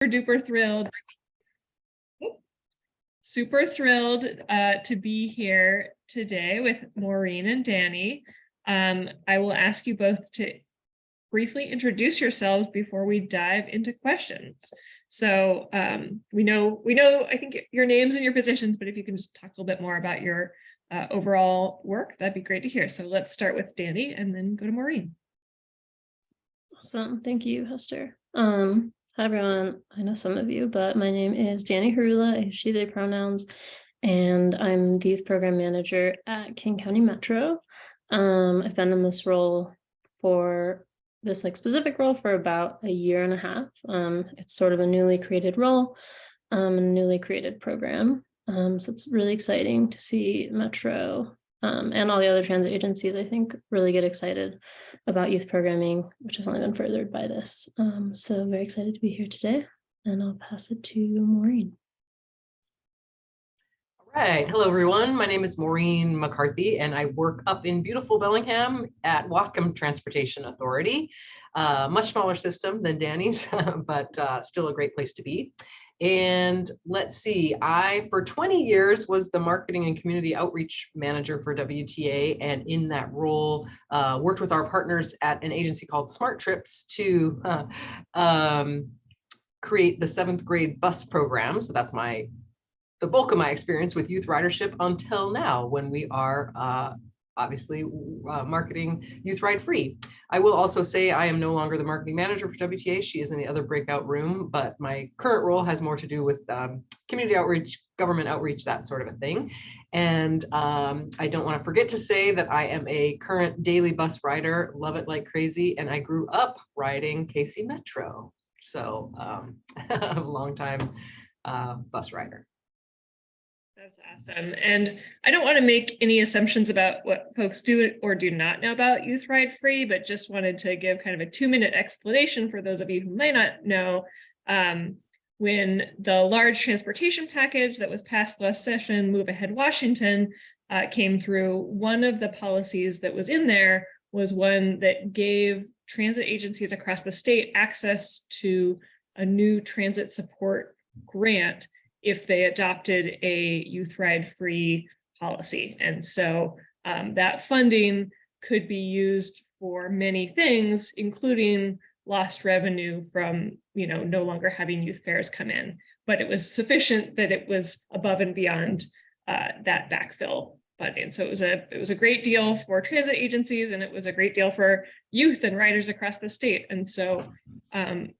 Super thrilled to be here today with Maureen and Danny. I will ask you both to briefly introduce yourselves before we dive into questions. So we know, I think, your names and your positions, but if you can just talk a little bit more about your overall work, that'd be great to hear. So let's start with Danny and then go to Maureen. Awesome. Thank you, Hester. Hi, everyone. I know some of you, but my name is Danny Harula. I use she, they pronouns, and I'm the youth program manager at King County Metro. I've been in this role for this specific role for about a year and a half. It's sort of a newly created role, a newly created program. So it's really exciting to see Metro and all the other transit agencies, I think, really get excited about youth programming, which has only been furthered by this. So very excited to be here today, and I'll pass it to Maureen. All right, hello everyone. My name is Maureen McCarthy, and I work up in beautiful Bellingham at Whatcom Transportation Authority. Much smaller system than Danny's, but still a great place to be. And let's see, I, for 20 years, was the marketing and community outreach manager for WTA. And in that role, worked with our partners at an agency called Smart Trips to create the 7th grade bus program. So that's the bulk of my experience with youth ridership until now, when we are obviously marketing Youth Ride Free. I will also say I am no longer the marketing manager for WTA. She is in the other breakout room, but my current role has more to do with community outreach, government outreach, that sort of a thing. And I don't want to forget to say that I am a current daily bus rider, love it like crazy, and I grew up riding KC Metro. So a long time bus rider. That's awesome. And I don't want to make any assumptions about what folks do or do not know about Youth Ride Free, but just wanted to give kind of a 2-minute explanation for those of you who might not know. When the large transportation package that was passed last session, Move Ahead Washington, came through, one of the policies that was in there was one that gave transit agencies across the state access to a new transit support grant if they adopted a Youth Ride Free policy. And so that funding could be used for many things, including lost revenue from no longer having youth fares come in. But it was sufficient that it was above and beyond that backfill funding. So it was a great deal for transit agencies, and it was a great deal for youth and riders across the state. And so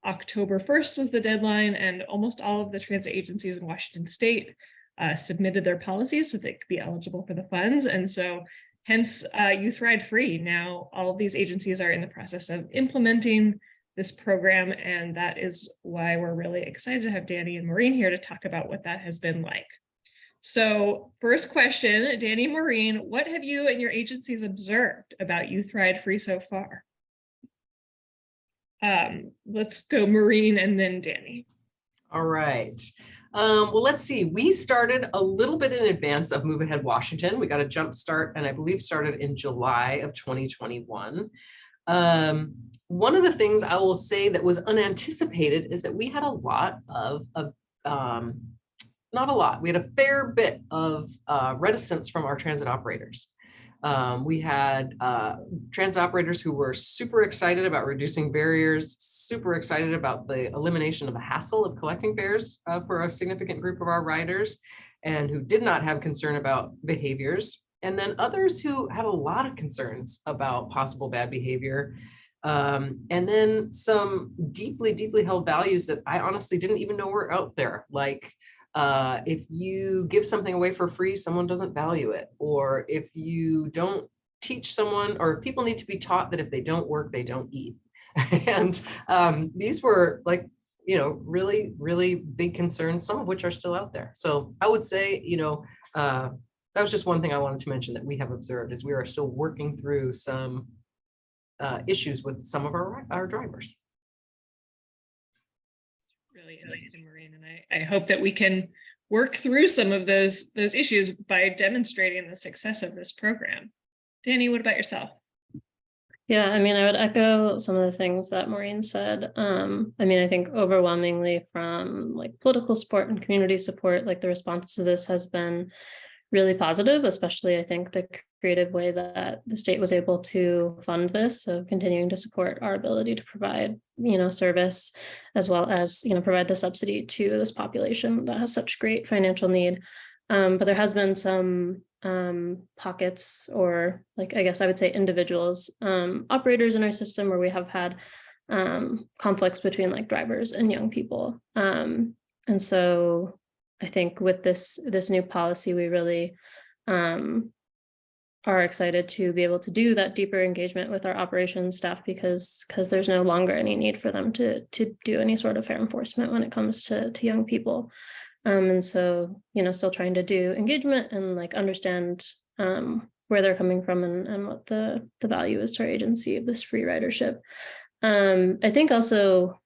October 1st was the deadline, and almost all of the transit agencies in Washington state submitted their policies so they could be eligible for the funds. And so hence Youth Ride Free. Now all of these agencies are in the process of implementing this program, and that is why we're really excited to have Danny and Maureen here to talk about what that has been like. So first question, Danny, Maureen, what have you and your agencies observed about Youth Ride Free so far? Let's go Maureen and then Danny. All right. Well, let's see. We started a little bit in advance of Move Ahead Washington. We got a jump start, and I believe started in July of 2021. One of the things I will say that was unanticipated is that we had a lot of not a lot, we had a fair bit of reticence from our transit operators. We had transit operators who were super excited about reducing barriers, super excited about the elimination of the hassle of collecting fares for a significant group of our riders, and who did not have concern about behaviors. And then others who had a lot of concerns about possible bad behavior. And then some deeply, deeply held values that I honestly didn't even know were out there, like if you give something away for free, someone doesn't value it. Or if you don't teach someone, or people need to be taught that if they don't work, they don't eat. And these were really, really big concerns, some of which are still out there. So I would say, that was just one thing I wanted to mention that we have observed, is we are still working through some issues with some of our drivers. Really interesting, Maureen, and I hope that we can work through some of those issues by demonstrating the success of this program. Danny, what about yourself? Yeah, I mean, I would echo some of the things that Maureen said. I mean, I think overwhelmingly from like political support and community support, like the response to this has been really positive, especially I think the creative way that the state was able to fund this. So continuing to support our ability to provide, service, as well as, provide the subsidy to this population that has such great financial need. But there has been some pockets, or like, I guess I would say individuals, operators in our system where we have had conflicts between like drivers and young people. And so I think with this new policy, we really are excited to be able to do that deeper engagement with our operations staff, because there's no longer any need for them to do any sort of fair enforcement when it comes to young people. And so, still trying to do engagement and like understand where they're coming from, and what the value is to our agency of this free ridership. I think also,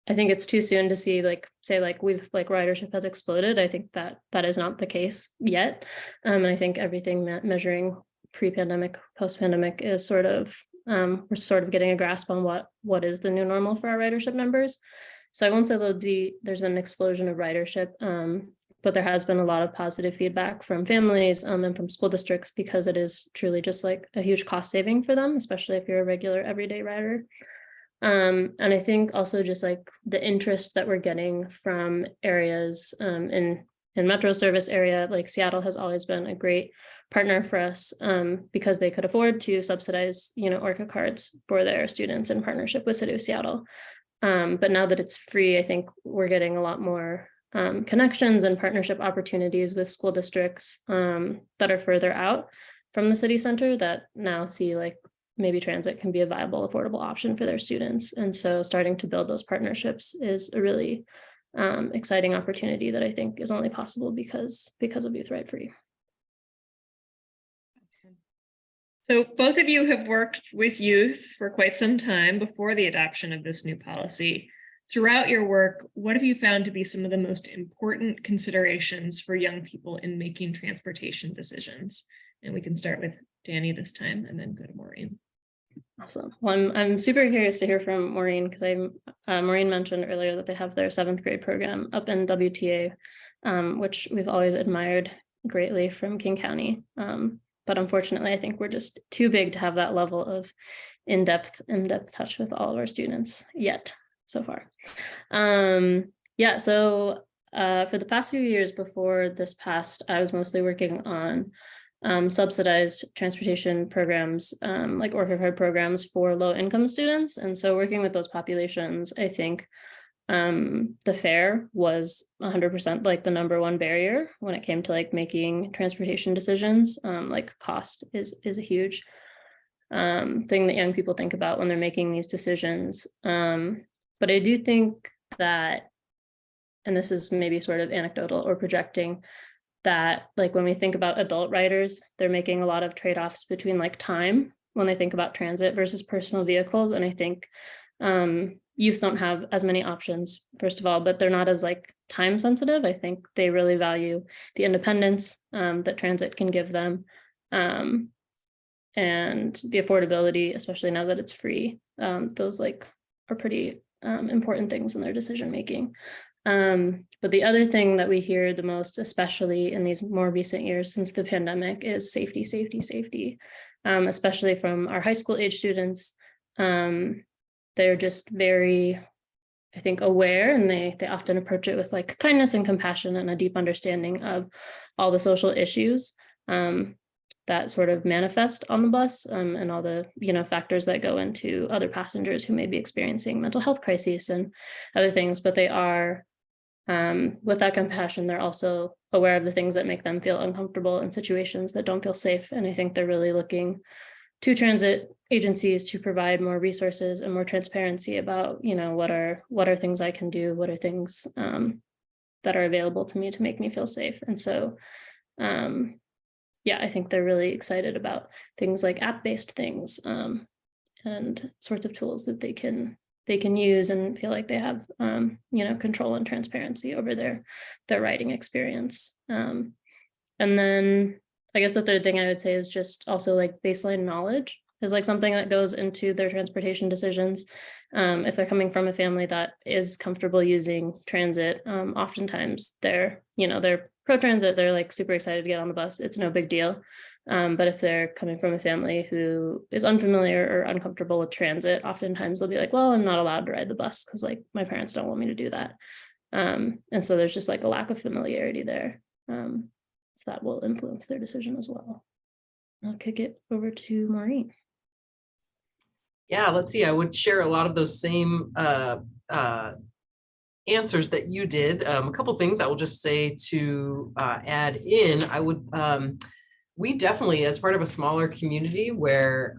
I think it's too soon to see say we've ridership has exploded. I think that is not the case yet. And I think everything measuring pre-pandemic, post-pandemic is sort of, we're sort of getting a grasp on what is the new normal for our ridership numbers. So I won't say there's been an explosion of ridership, but there has been a lot of positive feedback from families and from school districts, because it is truly just like a huge cost saving for them, especially if you're a regular everyday rider. And I think also just like the interest that we're getting from areas in metro service area, like Seattle has always been a great partner for us, because they could afford to subsidize, Orca cards for their students in partnership with City of Seattle. But now that it's free, I think we're getting a lot more connections and partnership opportunities with school districts that are further out from the city center, that now see like maybe transit can be a viable, affordable option for their students. And so starting to build those partnerships is a really exciting opportunity that I think is only possible because of Youth Ride Free. So both of you have worked with youth for quite some time before the adoption of this new policy. Throughout your work, what have you found to be some of the most important considerations for young people in making transportation decisions? And we can start with Danny this time and then go to Maureen. Awesome. Well, I'm super curious to hear from Maureen, because Maureen mentioned earlier that they have their 7th grade program up in WTA, which we've always admired greatly from King County. But unfortunately, I think we're just too big to have that level of in-depth touch with all of our students yet so far. Yeah, so for the past few years before this passed, I was mostly working on subsidized transportation programs, like Orca card programs for low income students. And so working with those populations, I think the fare was 100% like the number one barrier when it came to like making transportation decisions. Like cost is a huge thing that young people think about when they're making these decisions. But I do think that, and this is maybe sort of anecdotal or projecting, that like when we think about adult riders, they're making a lot of trade-offs between like time when they think about transit versus personal vehicles. And I think youth don't have as many options, first of all, but they're not as like time sensitive. I think they really value the independence that transit can give them, and the affordability, especially now that it's free. Those like are pretty important things in their decision making. But the other thing that we hear the most, especially in these more recent years since the pandemic, is safety, especially from our high school age students. They're just very, I think, aware, and they often approach it with like kindness and compassion and a deep understanding of all the social issues that sort of manifest on the bus, and all the factors that go into other passengers who may be experiencing mental health crises and other things. But they are, with that compassion, they're also aware of the things that make them feel uncomfortable in situations that don't feel safe. And I think they're really looking to transit agencies to provide more resources and more transparency about, what are things I can do, what are things that are available to me to make me feel safe. And so, yeah, I think they're really excited about things like app-based things and sorts of tools that they can use and feel like they have, control and transparency over their riding experience. And then I guess the third thing I would say is just also like baseline knowledge. is like something that goes into their transportation decisions. If they're coming from a family that is comfortable using transit, oftentimes they're pro transit, they're like super excited to get on the bus. It's no big deal. But if they're coming from a family who is unfamiliar or uncomfortable with transit, oftentimes they'll be like, well, I'm not allowed to ride the bus because like my parents don't want me to do that. And so there's just like a lack of familiarity there. So that will influence their decision as well. I'll kick it over to Maureen. Yeah, let's see. I would share a lot of those same answers that you did. A couple things I will just say to add in. I would we definitely, as part of a smaller community where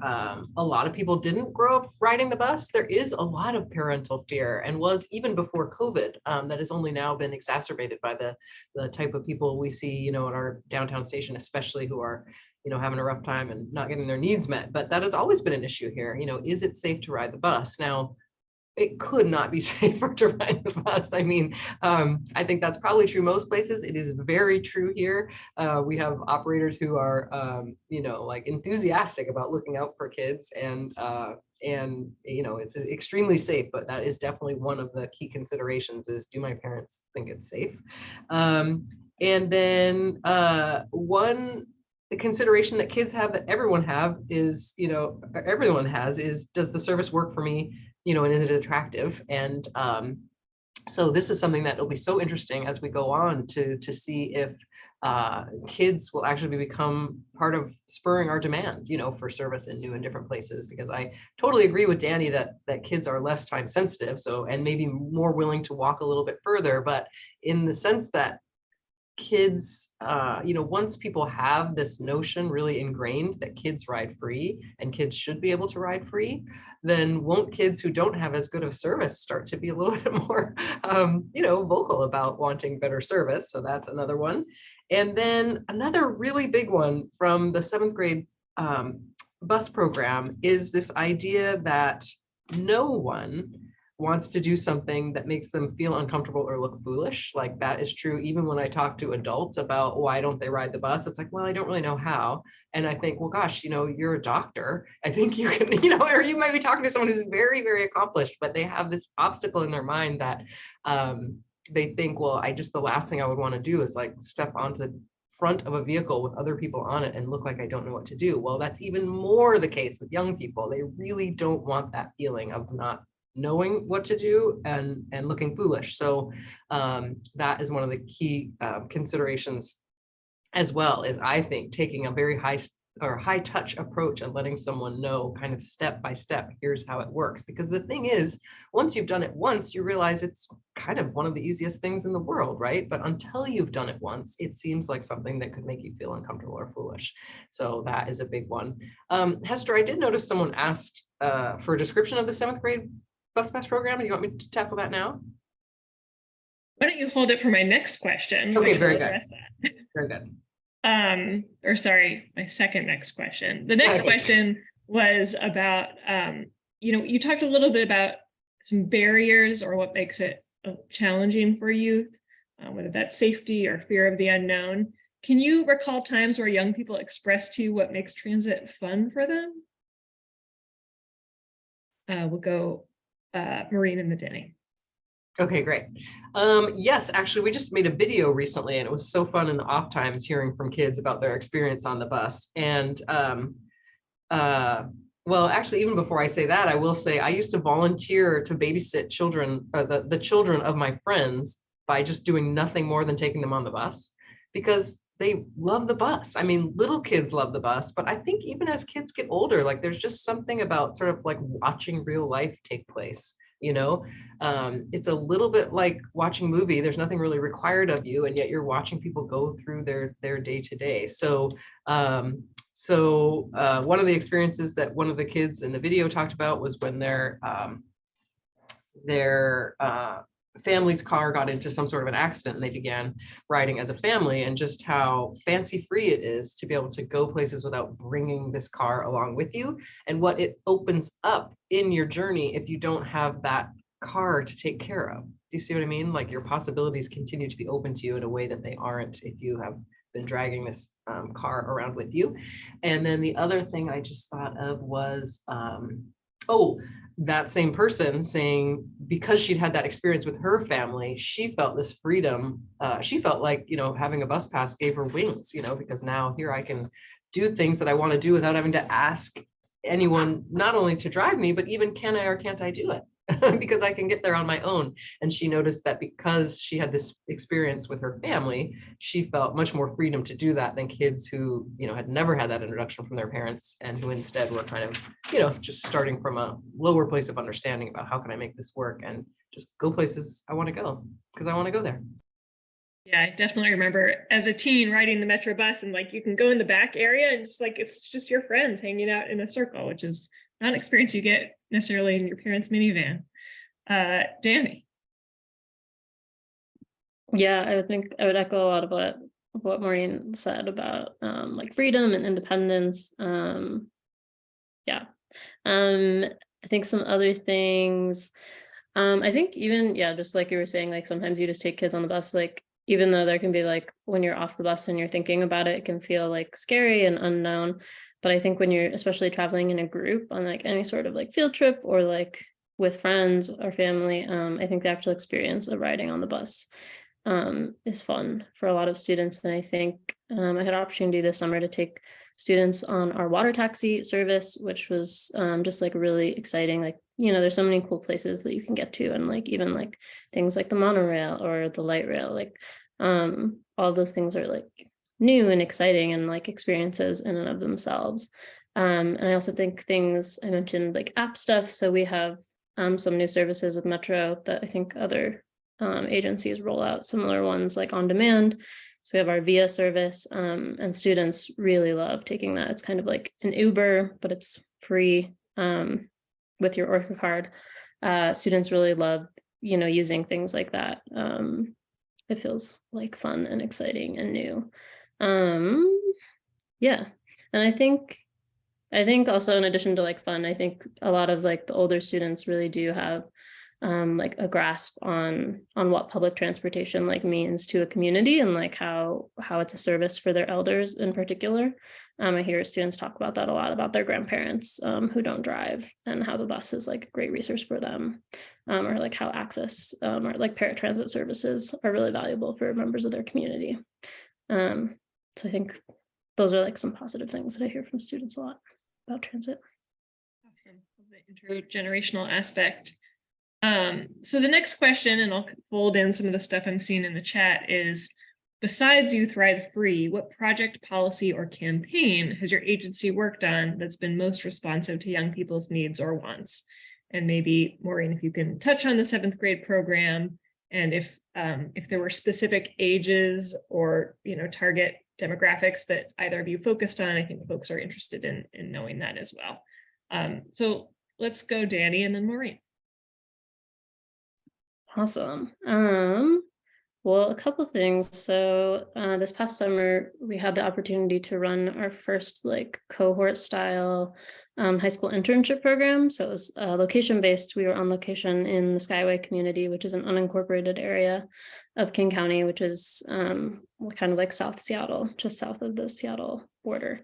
a lot of people didn't grow up riding the bus, there is a lot of parental fear, and was even before COVID. That has only now been exacerbated by the type of people we see, in our downtown station, especially who are, having a rough time and not getting their needs met. But that has always been an issue here. Is it safe to ride the bus? Now, it could not be safer to ride the bus. I mean, I think that's probably true most places. It is very true here. We have operators who are, like enthusiastic about looking out for kids, and it's extremely safe. But that is definitely one of the key considerations: is do my parents think it's safe? And then one consideration that kids have, that everyone has, is, does the service work for me? And is it attractive? And so this is something that will be so interesting as we go on to see if kids will actually become part of spurring our demand, for service in new and different places. Because I totally agree with Danny that kids are less time sensitive, and maybe more willing to walk a little bit further. But in the sense that kids, once people have this notion really ingrained that kids ride free and kids should be able to ride free, then won't kids who don't have as good of service start to be a little bit more, vocal about wanting better service? So that's another one. And then another really big one from the 7th grade bus program is this idea that no one wants to do something that makes them feel uncomfortable or look foolish. Like, that is true even when I talk to adults about why don't they ride the bus. It's like, well, I don't really know how. And I think, well, gosh, you're a doctor. I think you can, or you might be talking to someone who's very, very accomplished, but they have this obstacle in their mind that they think, well, the last thing I would want to do is like step onto the front of a vehicle with other people on it and look like I don't know what to do. Well, that's even more the case with young people. They really don't want that feeling of not knowing what to do and looking foolish. So that is one of the key considerations as well, is I think taking a very high touch approach and letting someone know kind of step by step, here's how it works. Because the thing is, once you've done it once, you realize it's kind of one of the easiest things in the world, right? But until you've done it once, it seems like something that could make you feel uncomfortable or foolish. So that is a big one. Hester, I did notice someone asked for a description of the 7th grade bus pass program. Do you want me to tackle that now? Why don't you hold it for my next question? Okay, which very will good. address that. Very good. Or sorry, my second next question. The next question was about, you talked a little bit about some barriers or what makes it challenging for youth, whether that's safety or fear of the unknown. Can you recall times where young people expressed to you what makes transit fun for them? We'll go Maureen and then Danny. Okay, great. Yes, actually, we just made a video recently, and it was so fun in the off times hearing from kids about their experience on the bus. And well, actually, even before I say that, I will say I used to volunteer to babysit children, the children of my friends, by just doing nothing more than taking them on the bus, because they love the bus. I mean, little kids love the bus, but I think even as kids get older, like there's just something about sort of like watching real life take place. It's a little bit like watching a movie. There's nothing really required of you, and yet you're watching people go through their day to day. So one of the experiences that one of the kids in the video talked about was when their family's car got into some sort of an accident, and they began riding as a family, and just how fancy free it is to be able to go places without bringing this car along with you, and what it opens up in your journey if you don't have that car to take care of. Do you see what I mean? Like, your possibilities continue to be open to you in a way that they aren't if you have been dragging this car around with you. And then the other thing I just thought of was, oh, that same person saying, because she'd had that experience with her family, she felt this freedom. She felt like, having a bus pass gave her wings, because now here I can do things that I want to do without having to ask anyone, not only to drive me, but even can I or can't I do it? Because I can get there on my own. And she noticed that because she had this experience with her family, she felt much more freedom to do that than kids who, had never had that introduction from their parents and who instead were kind of, just starting from a lower place of understanding about how can I make this work and just go places I want to go because I want to go there. Yeah, I definitely remember as a teen riding the Metro bus and like you can go in the back area and just like it's just your friends hanging out in a circle, which is not an experience you get necessarily in your parents' minivan. Danny. Yeah, I would think I would echo a lot of what Maureen said about like freedom and independence. Yeah. I think some other things. I think even, yeah, just like you were saying, like sometimes you just take kids on the bus, like even though there can be like when you're off the bus and you're thinking about it, it can feel like scary and unknown. But I think when you're especially traveling in a group on like any sort of like field trip or like with friends or family, I think the actual experience of riding on the bus is fun for a lot of students. And I think I had an opportunity this summer to take students on our water taxi service, which was just like really exciting. Like, there's so many cool places that you can get to, and like even like things like the monorail or the light rail, like all those things are like new and exciting and like experiences in and of themselves. And I also think things I mentioned like app stuff. So we have some new services with Metro that I think other agencies roll out similar ones like on demand. So we have our VIA service, and students really love taking that. It's kind of like an Uber, but it's free with your Orca card. Students really love, using things like that. It feels like fun and exciting and new. Yeah, and I think also in addition to like fun, I think a lot of like the older students really do have like a grasp on what public transportation like means to a community and like how it's a service for their elders in particular. I hear students talk about that a lot, about their grandparents who don't drive, and how the bus is like a great resource for them, or like how access or like paratransit services are really valuable for members of their community. So I think those are like some positive things that I hear from students a lot about transit. Awesome. The intergenerational aspect. So the next question, and I'll fold in some of the stuff I'm seeing in the chat, is besides Youth Ride Free, what project, policy, or campaign has your agency worked on that's been most responsive to young people's needs or wants? And maybe Maureen, if you can touch on the 7th grade program, and if there were specific ages or target demographics that either of you focused on, I think folks are interested in knowing that as well. So let's go Danny and then Maureen. Awesome. Well, a couple things. So this past summer, we had the opportunity to run our first like cohort style high school internship program. So it was location-based. We were on location in the Skyway community, which is an unincorporated area of King County, which is kind of like South Seattle, just south of the Seattle border.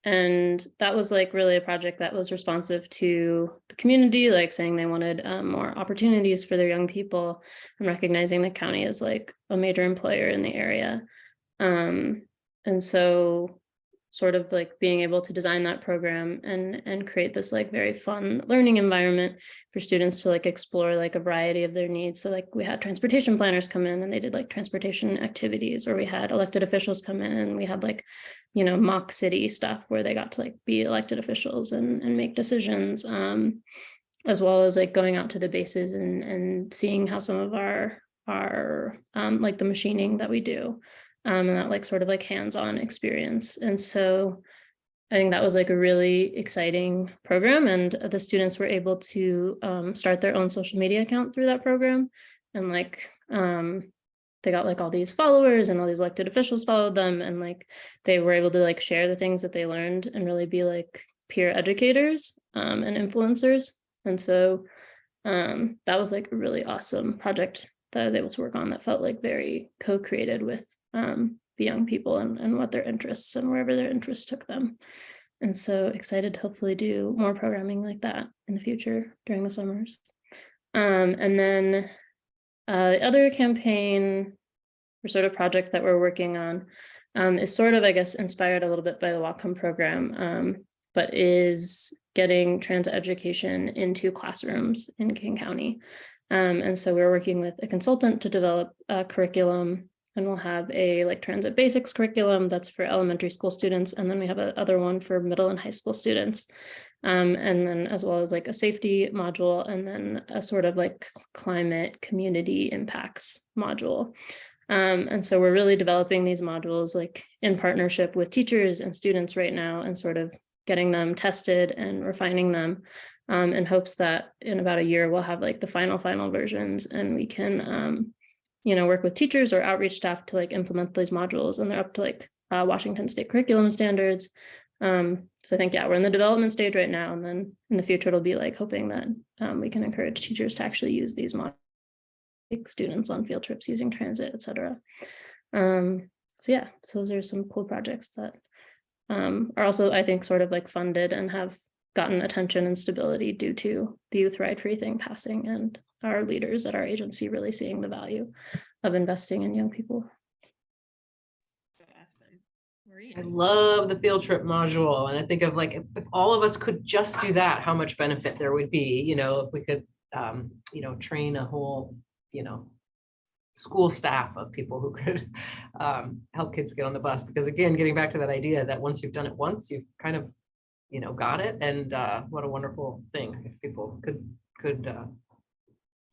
And that was like really a project that was responsive to the community, like saying they wanted more opportunities for their young people and recognizing the county as like a major employer in the area. And so sort of like being able to design that program and create this like very fun learning environment for students to like explore like a variety of their needs. So like we had transportation planners come in and they did like transportation activities, or we had elected officials come in and we had like, mock city stuff where they got to like be elected officials and make decisions, as well as like going out to the bases and seeing how some of our like the machining that we do, and that like sort of like hands-on experience. And so I think that was like a really exciting program, and the students were able to start their own social media account through that program. And like they got like all these followers and all these elected officials followed them, and like they were able to like share the things that they learned and really be like peer educators and influencers. And so that was like a really awesome project that I was able to work on that felt like very co-created with the young people and what their interests and wherever their interests took them. And so excited to hopefully do more programming like that in the future during the summers. And then the other campaign or sort of project that we're working on is sort of, I guess, inspired a little bit by the Whatcom program, but is getting trans education into classrooms in King County. And so we're working with a consultant to develop a curriculum, and we'll have a like transit basics curriculum that's for elementary school students. And then we have another one for middle and high school students. And then as well as like a safety module, and then a sort of like climate community impacts module. And so we're really developing these modules like in partnership with teachers and students right now, and sort of getting them tested and refining them in hopes that in about a year we'll have like the final versions, and we can work with teachers or outreach staff to like implement these modules, and they're up to like Washington State curriculum standards. So I think, yeah, we're in the development stage right now, and then in the future it'll be like hoping that we can encourage teachers to actually use these modules, like students on field trips using transit, etc. So yeah, so those are some cool projects that are also, I think, sort of like funded and have gotten attention and stability due to the Youth Ride Free thing passing, and our leaders at our agency really seeing the value of investing in young people. Awesome. Maureen. I love the field trip module. And I think of like, if all of us could just do that, how much benefit there would be, if we could, train a whole, school staff of people who could help kids get on the bus. Because again, getting back to that idea that once you've done it once, you've kind of, got it. And what a wonderful thing if people could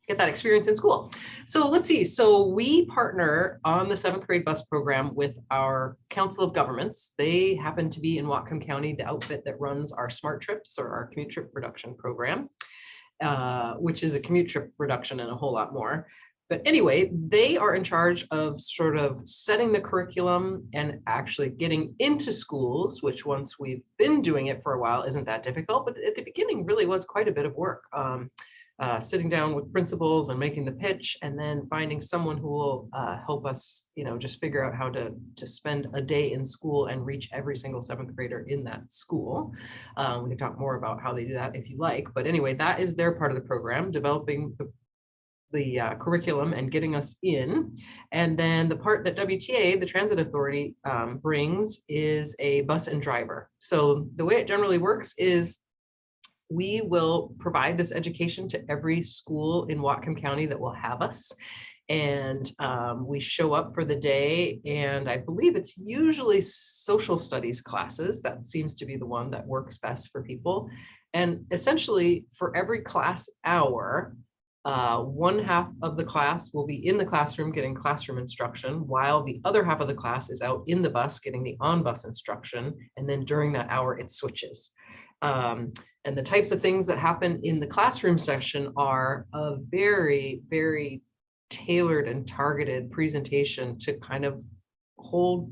get that experience in school. So let's see. So we partner on the 7th grade bus program with our Council of Governments. They happen to be in Whatcom County, the outfit that runs our Smart Trips, or our commute trip reduction program, which is a commute trip reduction and a whole lot more. But anyway, they are in charge of sort of setting the curriculum and actually getting into schools, which once we've been doing it for a while isn't that difficult, but at the beginning really was quite a bit of work. Sitting down with principals and making the pitch, and then finding someone who will help us, just figure out how to spend a day in school and reach every single 7th grader in that school. We can talk more about how they do that if you like, but anyway, that is their part of the program, developing the curriculum and getting us in. And then the part that WTA, the Transit Authority, brings is a bus and driver. So the way it generally works is we will provide this education to every school in Whatcom County that will have us. And we show up for the day, and I believe it's usually social studies classes. That seems to be the one that works best for people. And essentially for every class hour, one half of the class will be in the classroom getting classroom instruction, while the other half of the class is out in the bus getting the on-bus instruction. And then during that hour, it switches. And the types of things that happen in the classroom session are a very, very tailored and targeted presentation to kind of hold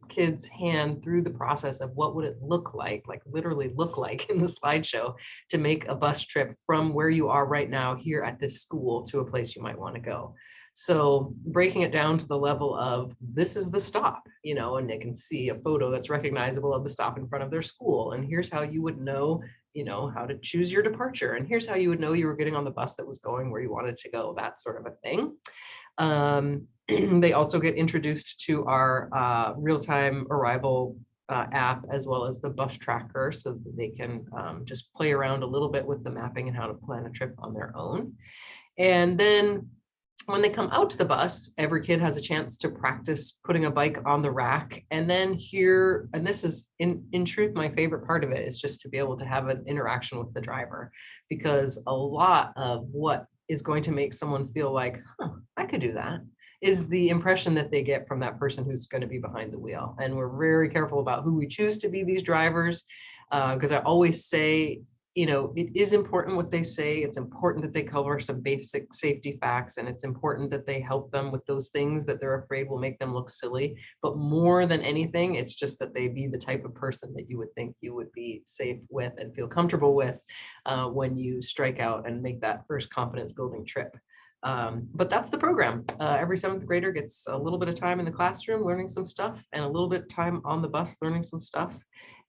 kids' hand through the process of what would it look like literally look like in the slideshow, to make a bus trip from where you are right now here at this school to a place you might want to go. So breaking it down to the level of this is the stop, and they can see a photo that's recognizable of the stop in front of their school. And here's how you would know, how to choose your departure. And here's how you would know you were getting on the bus that was going where you wanted to go, that sort of a thing. They also get introduced to our real-time arrival app, as well as the bus tracker, so that they can just play around a little bit with the mapping and how to plan a trip on their own. And then when they come out to the bus, every kid has a chance to practice putting a bike on the rack. And then here, and this is in truth, my favorite part of it is just to be able to have an interaction with the driver, because a lot of what is going to make someone feel like, I could do that, is the impression that they get from that person who's going to be behind the wheel. And we're very careful about who we choose to be these drivers, because I always say, it is important what they say. It's important that they cover some basic safety facts, and it's important that they help them with those things that they're afraid will make them look silly. But more than anything, it's just that they be the type of person that you would think you would be safe with and feel comfortable with when you strike out and make that first confidence building trip. But that's the program. Every seventh grader gets a little bit of time in the classroom learning some stuff and a little bit of time on the bus learning some stuff.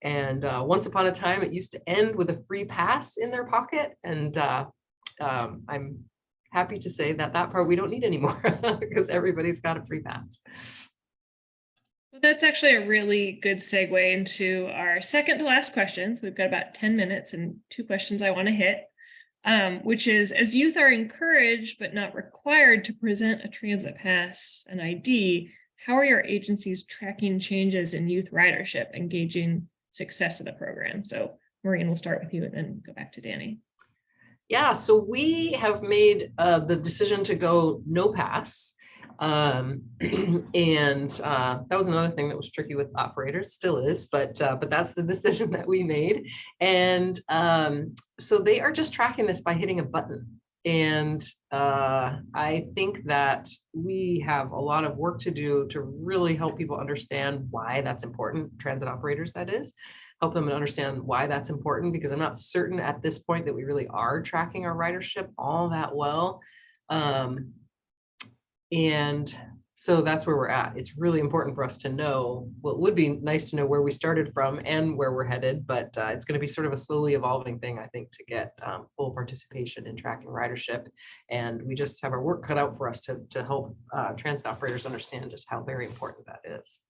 And once upon a time, it used to end with a free pass in their pocket. And I'm happy to say that that part we don't need anymore because everybody's got a free pass. Well, that's actually a really good segue into our second to last question. So we've got about 10 minutes and 2 questions I want to hit, which is, as youth are encouraged but not required to present a transit pass and ID, how are your agencies tracking changes in youth ridership and gauging success of the program? So Maureen, we'll start with you and then go back to Danny. Yeah, so we have made the decision to go no pass. And that was another thing that was tricky with operators, still is, but that's the decision that we made. And so they are just tracking this by hitting a button. And I think that we have a lot of work to do to really help people understand why that's important, transit operators, that is. Help them understand why that's important, because I'm not certain at this point that we really are tracking our ridership all that well. And so that's where we're at. It's really important for us to know, well, it would be nice to know where we started from and where we're headed, but it's going to be sort of a slowly evolving thing, I think, to get full participation in tracking ridership. And we just have our work cut out for us to help transit operators understand just how very important that is.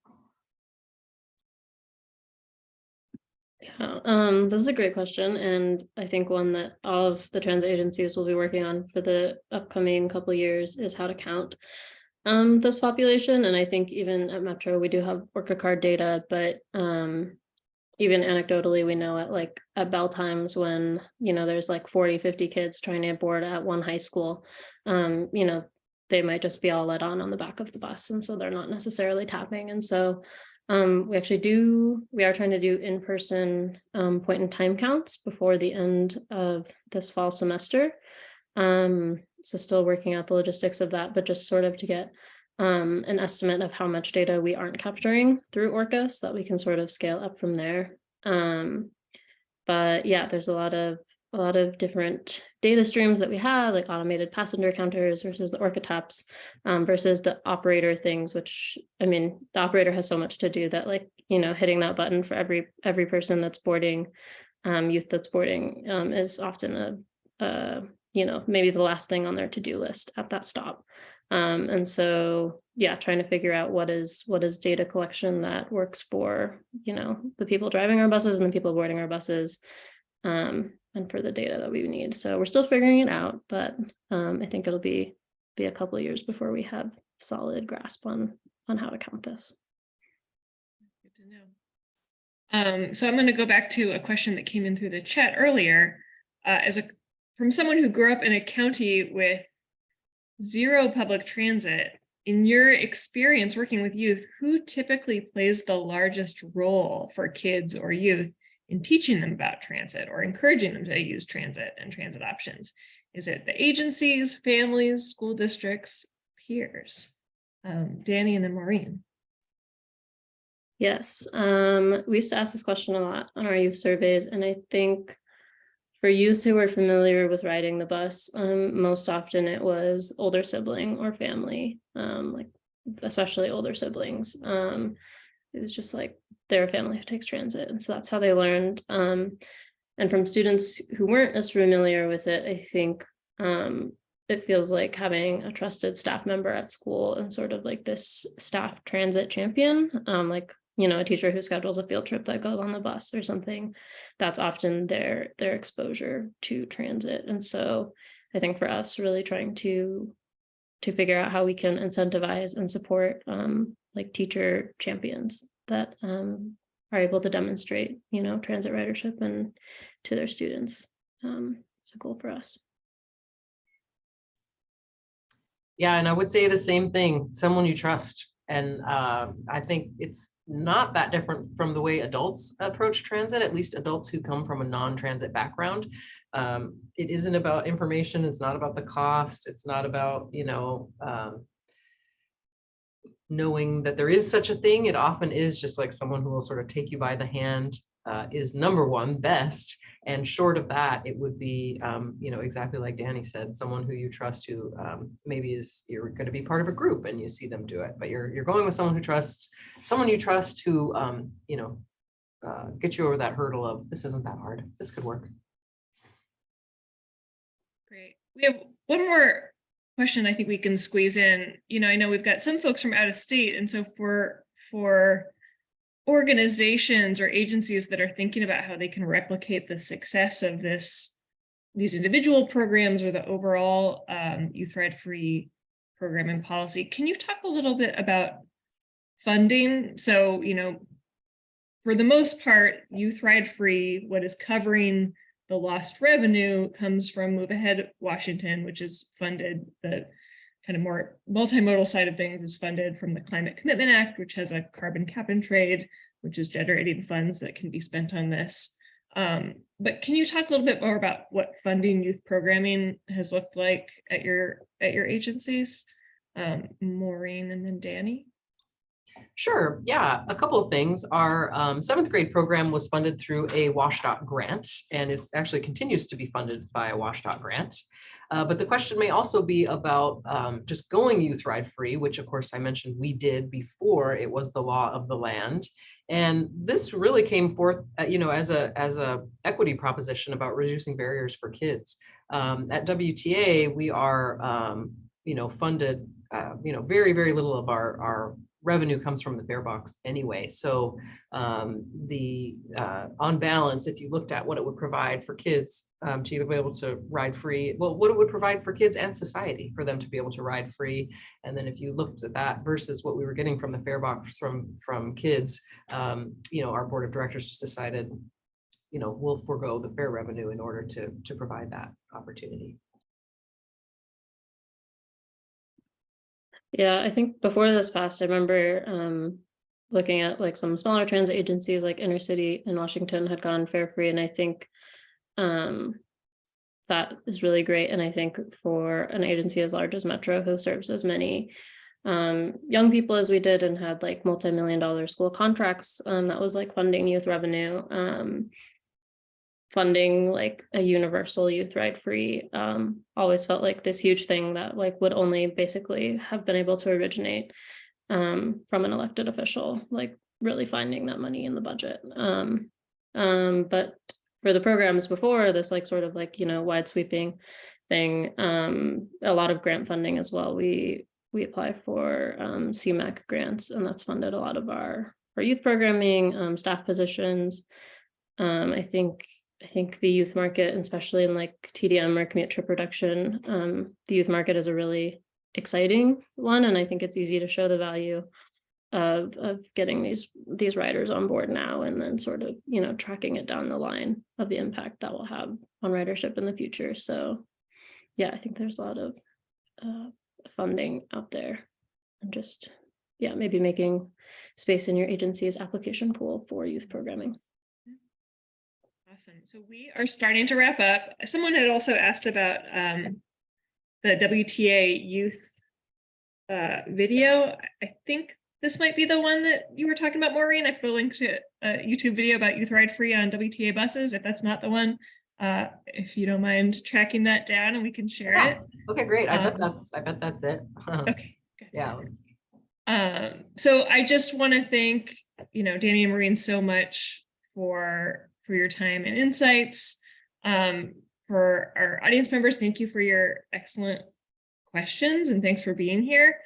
Yeah, this is a great question, and I think one that all of the transit agencies will be working on for the upcoming couple of years is how to count this population. And I think even at Metro, we do have Orca card data, but even anecdotally, we know at bell times when, there's like 40, 50 kids trying to board at one high school, they might just be all let on the back of the bus. And so they're not necessarily tapping. And so we are trying to do in-person point in time counts before the end of this fall semester. So still working out the logistics of that, but just sort of to get an estimate of how much data we aren't capturing through Orca so that we can sort of scale up from there. But yeah, there's a lot of different data streams that we have, like automated passenger counters versus the Orca taps, versus the operator things, which, I mean, the operator has so much to do that, hitting that button for every person that's boarding, youth that's boarding, is often maybe the last thing on their to-do list at that stop. And so, yeah, trying to figure out what is data collection that works for, the people driving our buses and the people boarding our buses, and for the data that we need. So we're still figuring it out, but I think it'll be a couple of years before we have solid grasp on how to count this. Good to know. So I'm going to go back to a question that came in through the chat earlier. From someone who grew up in a county with 0 public transit, in your experience working with youth, who typically plays the largest role for kids or youth in teaching them about transit or encouraging them to use transit and transit options? Is it the agencies, families, school districts, peers? Danny and then Maureen. Yes, we used to ask this question a lot on our youth surveys, and I think for youth who are familiar with riding the bus, most often it was older sibling or family, especially older siblings. It was just like their family who takes transit, and so that's how they learned. And from students who weren't as familiar with it, I think it feels like having a trusted staff member at school and sort of like this staff transit champion, a teacher who schedules a field trip that goes on the bus or something. That's often their exposure to transit. And so I think for us, really trying to figure out how we can incentivize and support teacher champions that are able to demonstrate, transit ridership and to their students. It's a goal for us. Yeah, and I would say the same thing, someone you trust. And I think it's not that different from the way adults approach transit, at least adults who come from a non-transit background. It isn't about information. It's not about the cost. It's not about, knowing that there is such a thing. It often is just like someone who will sort of take you by the hand is number one, best. And short of that, it would be, exactly like Danny said, someone who you trust, who maybe you're going to be part of a group and you see them do it, but you're going with someone you trust who, gets you over that hurdle of, this isn't that hard, this could work. Great. We have one more question I think we can squeeze in. I know we've got some folks from out of state, and so for organizations or agencies that are thinking about how they can replicate the success of these individual programs or the overall Youth Ride Free program and policy, can you talk a little bit about funding? So, for the most part, Youth Ride Free, what is covering the lost revenue comes from Move Ahead Washington, which is funded, the kind of more multimodal side of things is funded from the Climate Commitment Act, which has a carbon cap and trade, which is generating funds that can be spent on this. But can you talk a little bit more about what funding youth programming has looked like at your agencies? Maureen and then Danny. Sure. Yeah, a couple of things. Our 7th grade program was funded through a WSDOT grant and is actually continues to be funded by a WSDOT grant. But the question may also be about just going Youth Ride Free, which of course I mentioned we did before it was the law of the land. And this really came forth, as a equity proposition about reducing barriers for kids. At WTA, we are, funded, very, very little of our revenue comes from the fare box anyway. So on balance, if you looked at what it would provide for kids to be able to ride free, well, what it would provide for kids and society for them to be able to ride free. And then if you looked at that versus what we were getting from the fare box from kids, our board of directors just decided, we'll forego the fare revenue in order to provide that opportunity. Yeah, I think before this passed, I remember looking at like some smaller transit agencies like Intercity in Washington had gone fare free. And I think that is really great. And I think for an agency as large as Metro, who serves as many young people as we did and had like multi-million-dollar school contracts, that was like funding youth revenue, funding like a universal Youth Ride Free, always felt like this huge thing that like would only basically have been able to originate from an elected official, like really finding that money in the budget. But for the programs before this, like sort of like, wide sweeping thing, a lot of grant funding as well. We apply for CMAQ grants, and that's funded a lot of our youth programming, staff positions. I think the youth market, especially in like TDM or commute trip reduction, the youth market is a really exciting one. And I think it's easy to show the value of getting these riders on board now, and then sort of, tracking it down the line of the impact that will have on ridership in the future. So yeah, I think there's a lot of funding out there, and just, maybe making space in your agency's application pool for youth programming. Awesome. So we are starting to wrap up. Someone had also asked about the WTA youth video. I think this might be the one that you were talking about, Maureen. I put a link to a YouTube video about Youth Ride Free on WTA buses. If that's not the one, if you don't mind tracking that down and we can share it. Okay, great. I bet that's it. Okay. Good. Yeah. So I just want to thank, Danny and Maureen so much for your time and insights. For our audience members, thank you for your excellent questions, and thanks for being here.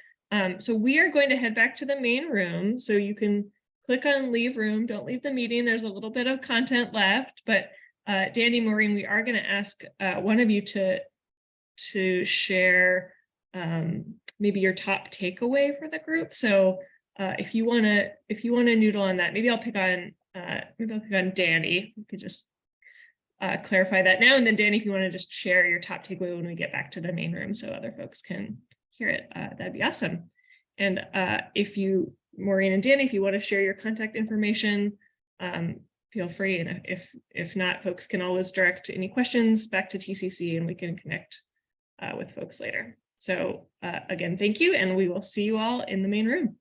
So we are going to head back to the main room, so you can click on leave room. Don't leave the meeting. There's a little bit of content left, but Danny, Maureen, we are going to ask one of you to share maybe your top takeaway for the group. So if you want to noodle on that, maybe I'll pick on Danny. We could just clarify that now, and then Danny, if you want to just share your top takeaway when we get back to the main room so other folks can hear it, that'd be awesome. And Maureen and Danny, if you want to share your contact information, feel free. And if not, folks can always direct any questions back to TCC, and we can connect with folks later. So again, thank you, and we will see you all in the main room.